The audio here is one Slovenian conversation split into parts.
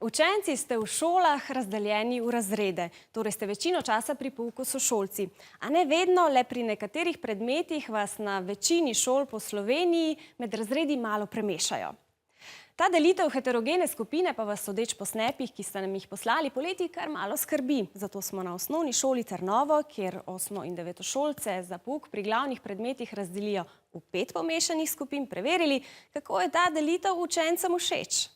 Učenci ste v šolah razdeljeni v razrede, torej ste večino časa pri pouku sošolci. A ne vedno, le pri nekaterih predmetih vas na večini šol po Sloveniji med razredi malo premešajo. Ta delitev heterogene skupine pa vas sodeč po snapih, ki ste nam jih poslali poleti, kar malo skrbi. Zato smo na osnovni šoli Trnovo, kjer 8. in 9. šolce za pouk pri glavnih predmetih razdelijo v 5 pomešanih skupin, preverili, kako je ta delitev učencem všeč.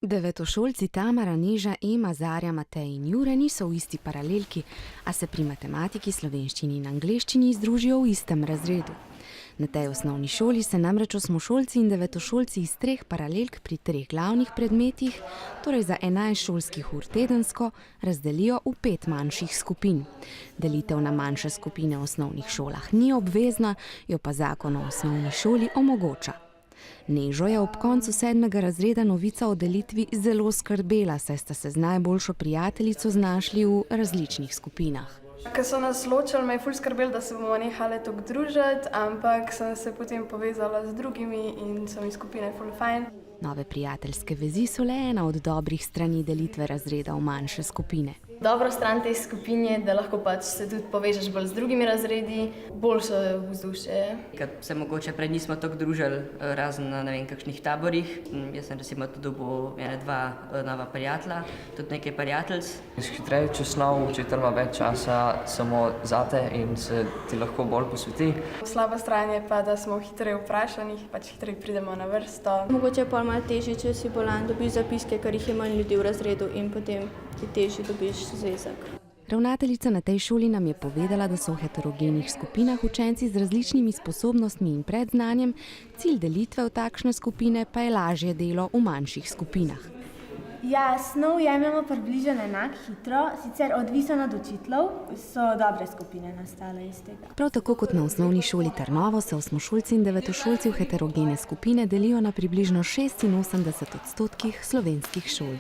Devetošolci Tamara, Neža, Ema, Zarja, Matej in Jure niso v isti paralelki, a se pri matematiki, slovenščini in angleščini združijo v istem razredu. Na tej osnovni šoli se namreč osmošolci in devetošolci iz 3 paralelk pri 3 glavnih predmetih, torej za 11 šolskih ur tedensko, razdelijo v 5 manjših skupin. Delitev na manjše skupine v osnovnih šolah ni obvezna, jo pa zakon o osnovni šoli omogoča. Nežo je ob koncu 7. razreda novica o delitvi zelo skrbela, saj sta se z najboljšo prijateljico znašli v različnih skupinah. Ko so nas ločili, me je ful skrbelo, da se bomo nehali toliko družiti, ampak sem se potem povezala z drugimi in so mi skupine ful fajn. Nove prijateljske vezi so le ena od dobrih strani delitve razreda v manjše skupine. Dobra stran te skupine je, da lahko pač se tudi povežeš bolj z drugimi razredi, boljše vzdušje. Ker se mogoče prej nismo tako družili, razen na ne vem kakšnih taborih. Jaz sem recimo tudi dobil 1-2 nova prijatelja, tudi nekaj prijateljic. Hitreje čez snov, učitelj ima več časa samo zate in se ti lahko bolj posveti. Slaba stran je pa, da smo hitreje vprašani, pač hitreje pridemo na vrsto. Mogoče je pa malo težje, če si bolan, dobiš zapiske, ker jih je manj ljudi v razredu in potem ti težje dobiš zvezek. Ravnateljica na tej šoli nam je povedala, da so v heterogenih skupinah učenci z različnimi sposobnostmi in predznanjem, cilj delitve v takšne skupine pa je lažje delo v manjših skupinah. Ja, snov jemljemo približno enako hitro, sicer odvisno od učiteljev, so dobre skupine nastale iz tega. Prav tako kot na osnovni šoli Trnovo se osmošolci in devetošolci v heterogene skupine delijo na približno 86% slovenskih šol.